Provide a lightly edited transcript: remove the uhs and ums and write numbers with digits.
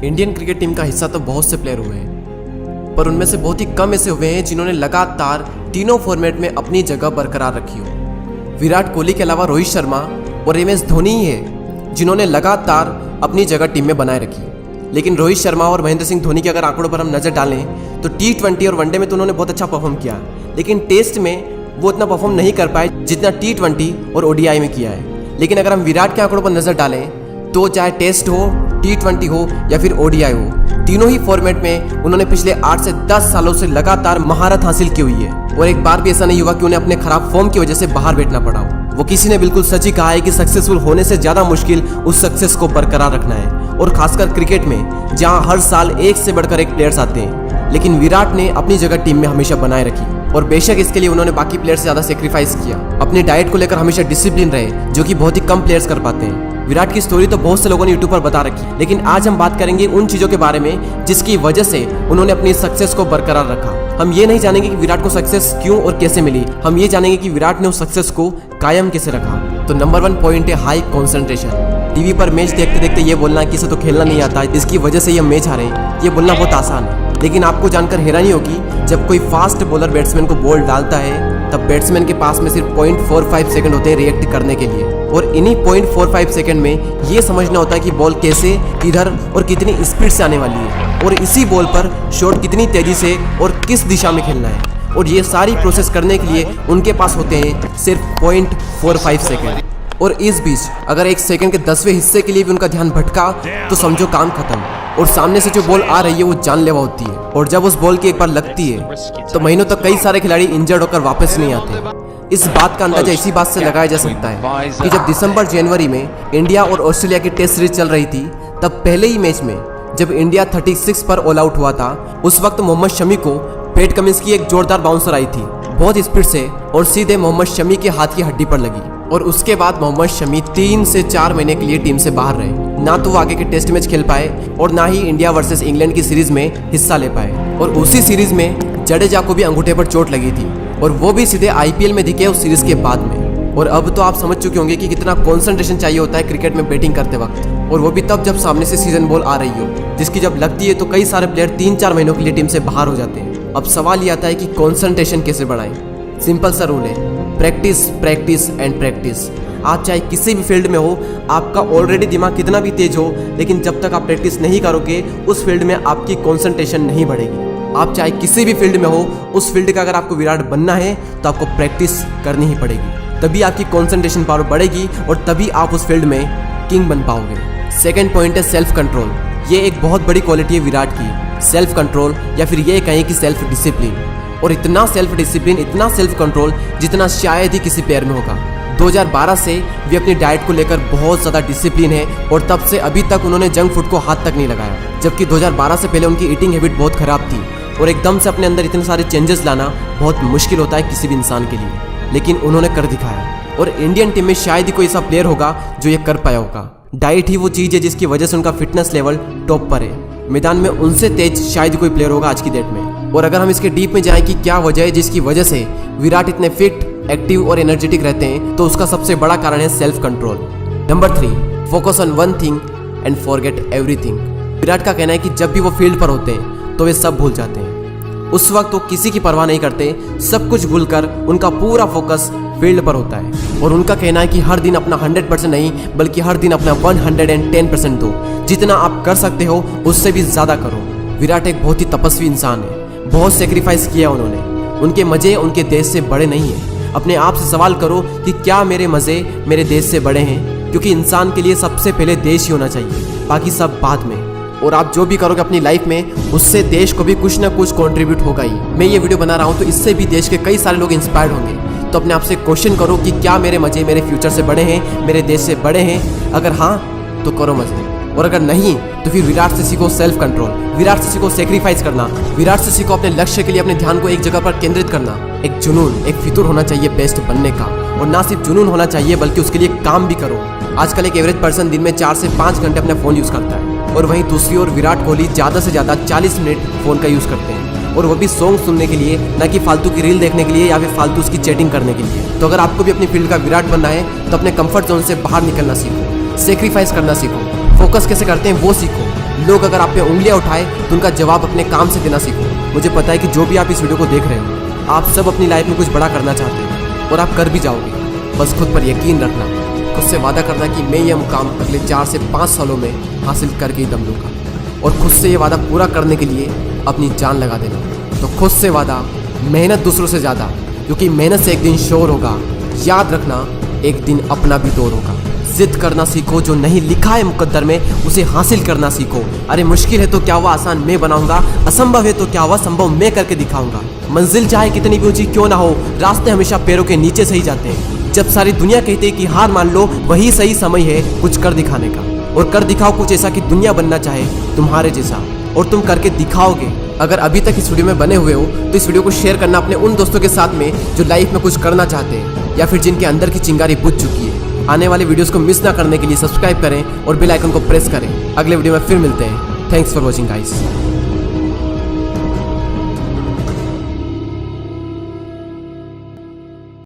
Indian cricket team का हिस्सा तो बहुत से प्लेयर हुए हैं, पर उनमें से बहुत ही कम ऐसे हुए हैं जिन्होंने लगातार तीनों फॉर्मेट में अपनी जगह बरकरार रखी हो। विराट कोहली के अलावा रोहित शर्मा और MS धोनी ही है जिन्होंने लगातार अपनी जगह टीम में बनाए रखी। लेकिन रोहित शर्मा और महेंद्र सिंह धोनी के अगर आंकड़ों पर हम नज़र डालें तो T20 और वनडे में तो उन्होंने बहुत अच्छा परफॉर्म किया, लेकिन टेस्ट में वो इतना परफॉर्म नहीं कर पाए जितना T20 और ODI में किया है। लेकिन अगर हम विराट के आंकड़ों पर नज़र डालें तो चाहे टेस्ट हो, T20 हो या फिर ODI हो, तीनों ही फॉर्मेट में उन्होंने पिछले 8 से 10 सालों से लगातार महारत हासिल की हुई है। और एक बार भी ऐसा नहीं हुआ कि उन्हें अपने खराब फॉर्म की वजह से बाहर बैठना पड़ा हो। वो किसी ने बिल्कुल सच ही कहा है कि सक्सेसफुल होने से ज्यादा मुश्किल उस सक्सेस को बरकरार रखना है, और खासकर क्रिकेट में जहां हर साल एक से बढ़कर एक प्लेयर्स आते हैं। लेकिन विराट ने अपनी जगह टीम में हमेशा बनाए रखी, और बेशक इसके लिए उन्होंने बाकी प्लेयर से ज्यादा सेक्रीफाइस किया। अपनी डाइट को लेकर हमेशा डिसिप्लिन रहे, जो कि बहुत ही कम प्लेयर्स कर पाते हैं। विराट की स्टोरी तो बहुत से लोगों ने यूट्यूब पर बता रखी, लेकिन आज हम बात करेंगे उन चीजों के बारे में जिसकी वजह से उन्होंने अपनी सक्सेस को बरकरार रखा। हम ये नहीं जानेंगे कि विराट को सक्सेस क्यों और कैसे मिली, हम ये जानेंगे कि विराट ने उस सक्सेस को कायम कैसे रखा। तो नंबर 1 पॉइंट है हाई कॉन्सेंट्रेशन। टीवी पर मैच देखते देखते ये बोलना कि इसे तो खेलना नहीं आता, इसकी वजह से ये मैच हारे, ये बोलना बहुत आसान है। लेकिन आपको जानकर हैरानी होगी, जब कोई फास्ट बॉलर बैट्समैन को बॉल डालता है तब बैट्समैन के पास में सिर्फ 0.45 सेकंड होते हैं रिएक्ट करने के लिए, और इन्हीं 0.45 सेकंड में ये समझना होता है कि बॉल कैसे, किधर और कितनी स्पीड से आने वाली है, और इसी बॉल पर शॉट कितनी तेजी से और किस दिशा में खेलना है। और ये सारी प्रोसेस करने के लिए उनके पास होते हैं सिर्फ 0.45 सेकंड। और इस बीच अगर 1 सेकंड के 10वें हिस्से के लिए भी उनका ध्यान भटका तो समझो काम खत्म, और सामने से जो बॉल आ रही है वो जानलेवा होती है, और जब उस बॉल की एक बार लगती है तो महीनों तक कई सारे खिलाड़ी इंजर्ड होकर वापस नहीं आते। इस बात का अंदाजा इसी बात से लगाया जा सकता है कि जब दिसंबर जनवरी में इंडिया और ऑस्ट्रेलिया की टेस्ट सीरीज चल रही थी, तब पहले ही मैच में जब इंडिया 36 पर ऑल आउट हुआ था, उस वक्त मोहम्मद शमी को पैट कमिंस की एक जोरदार बाउंसर आई थी बहुत स्पीड से, और सीधे मोहम्मद शमी के हाथ की हड्डी पर लगी। और उसके बाद मोहम्मद शमी 3 से 4 महीने के लिए टीम से बाहर रहे। ना तो वो आगे के टेस्ट मैच खेल पाए और ना ही इंडिया वर्सेस इंग्लैंड की सीरीज में हिस्सा ले पाए। और उसी सीरीज में जडेजा को भी अंगूठे पर चोट लगी थी, और वो भी सीधे IPL में दिखे उस सीरीज के बाद में। और अब तो आप समझ चुके होंगे कि कितना कंसंट्रेशन चाहिए होता है क्रिकेट में बैटिंग करते वक्त, और वो भी तब जब सामने से सीजन बॉल आ रही हो, जिसकी जब लगती है तो कई सारे प्लेयर 3-4 महीनों के लिए टीम से बाहर हो जाते हैं। अब सवाल ये आता है कि कंसंट्रेशन कैसे बढ़ाएं। सिंपल सा रूल है, प्रैक्टिस प्रैक्टिस एंड प्रैक्टिस। आप चाहे किसी भी फील्ड में हो, आपका ऑलरेडी दिमाग कितना भी तेज हो, लेकिन जब तक आप प्रैक्टिस नहीं करोगे उस फील्ड में आपकी कंसंट्रेशन नहीं बढ़ेगी। आप चाहे किसी भी फील्ड में हो, उस फील्ड का अगर आपको विराट बनना है तो आपको प्रैक्टिस करनी ही पड़ेगी, तभी आपकी कंसंट्रेशन पावर बढ़ेगी और तभी आप उस फील्ड में किंग बन पाओगे। सेकंड पॉइंट है सेल्फ कंट्रोल। ये एक बहुत बड़ी क्वालिटी है विराट की, सेल्फ कंट्रोल, या फिर ये कहें कि सेल्फ डिसिप्लिन। और इतना सेल्फ डिसिप्लिन, इतना सेल्फ कंट्रोल जितना शायद ही किसी प्लेयर में होगा। 2012 से वे अपनी डाइट को लेकर बहुत ज़्यादा डिसिप्लिन है, और तब से अभी तक उन्होंने जंक फूड को हाथ तक नहीं लगाया। जबकि 2012 से पहले उनकी ईटिंग हैबिट बहुत ख़राब थी, और एकदम से अपने अंदर इतने सारे चेंजेस लाना बहुत मुश्किल होता है किसी भी इंसान के लिए, लेकिन उन्होंने कर दिखाया। और इंडियन टीम में शायद ही कोई ऐसा प्लेयर होगा जो ये कर पाया होगा। डाइट ही वो चीज़ है जिसकी वजह से उनका फिटनेस लेवल टॉप पर है। मैदान में उनसे तेज शायद कोई प्लेयर होगा आज की डेट में। और अगर हम इसके डीप में जाएं कि क्या वजह है जिसकी वजह से विराट इतने फिट, एक्टिव और एनर्जेटिक रहते हैं, तो उसका सबसे बड़ा कारण है self control. Number 3, focus on one thing and forget everything. Virat का कहना है कि जब भी वो फील्ड पर होते हैं तो वे सब भूल जाते हैं। उस वक्त वो किसी की परवाह नहीं करते, सब कुछ भूलकर उनका पूरा फोकस फील्ड पर होता है। और उनका कहना है कि हर दिन अपना 100% नहीं, बल्कि हर दिन अपना 110% दो। जितना आप कर सकते हो उससे भी ज़्यादा करो। विराट एक बहुत ही तपस्वी इंसान है, बहुत सेक्रीफाइस किया उन्होंने। उनके मज़े उनके देश से बड़े नहीं हैं। अपने आप से सवाल करो कि क्या मेरे मज़े मेरे देश से बड़े हैं, क्योंकि इंसान के लिए सबसे पहले देश ही होना चाहिए, बाकी सब बाद में। और आप जो भी करोगे अपनी लाइफ में, उससे देश को भी कुछ ना कुछ कंट्रीब्यूट होगा ही। मैं ये वीडियो बना रहा हूँ तो इससे भी देश के कई सारे लोग इंस्पायर्ड होंगे। तो अपने आप से क्वेश्चन करो कि क्या मेरे मज़े मेरे फ्यूचर से बड़े हैं, मेरे देश से बड़े हैं। अगर हाँ तो करो मज़े, और अगर नहीं तो फिर विराट से सीखो सेल्फ कंट्रोल, विराट से सीखो सेक्रीफाइस करना, विराट से सीखो अपने लक्ष्य के लिए अपने ध्यान को एक जगह पर केंद्रित करना। एक जुनून, एक फितूर होना चाहिए बेस्ट बनने का, और ना सिर्फ जुनून होना चाहिए बल्कि उसके लिए काम भी करो। आजकल एक एवरेज पर्सन दिन में 4 से 5 घंटे अपना फ़ोन यूज़ करता है, और वहीं दूसरी ओर विराट कोहली ज़्यादा से ज़्यादा 40 मिनट फ़ोन का यूज़ करते हैं, और वो भी सॉन्ग सुनने के लिए, ना कि फालतू की रील देखने के लिए या फिर फालतू उसकी चैटिंग करने के लिए। तो अगर आपको भी अपनी फील्ड का विराट बनना है तो अपने कंफर्ट जोन से बाहर निकलना सीखो, सेक्रीफाइस करना सीखो, फोकस कैसे करते हैं वो सीखो। लोग अगर आप पे उंगलियां उठाए तो उनका जवाब अपने काम से देना सीखो। मुझे पता है कि जो भी आप इस वीडियो को देख रहे हो, आप सब अपनी लाइफ में कुछ बड़ा करना चाहते हो और आप कर भी जाओगे। बस खुद पर यकीन रखना, खुद से वादा करना कि मैं ये मुकाम अगले 4 से 5 सालों में हासिल करके ही दम लूँगा, और खुद से ये वादा पूरा करने के लिए अपनी जान लगा देना। तो खुद से वादा, मेहनत दूसरों से ज़्यादा, क्योंकि मेहनत से एक दिन शोर होगा। याद रखना, एक दिन अपना भी दौर होगा। जिद करना सीखो, जो नहीं लिखा है मुकद्दर में उसे हासिल करना सीखो। अरे मुश्किल है तो क्या हुआ, आसान मैं बनाऊंगा। असंभव है तो क्या हुआ, संभव मैं करके दिखाऊंगा। मंजिल चाहे कितनी भी ऊंची क्यों ना हो, रास्ते हमेशा पैरों के नीचे से ही जाते हैं। जब सारी दुनिया कहती है कि हार मान लो, वही सही समय है कुछ कर दिखाने का। और कर दिखाओ कुछ ऐसा कि दुनिया बनना चाहे तुम्हारे जैसा, और तुम करके दिखाओगे। अगर अभी तक इस वीडियो में बने हुए हो तो इस वीडियो को शेयर करना अपने उन दोस्तों के साथ में जो लाइफ में कुछ करना चाहते हैं, या फिर जिनके अंदर की चिंगारी बुझ चुकी है। आने वाले वीडियोस को मिस ना करने के लिए सब्सक्राइब करें और बेल आइकन को प्रेस करें। अगले वीडियो में फिर मिलते हैं। Thanks for watching guys.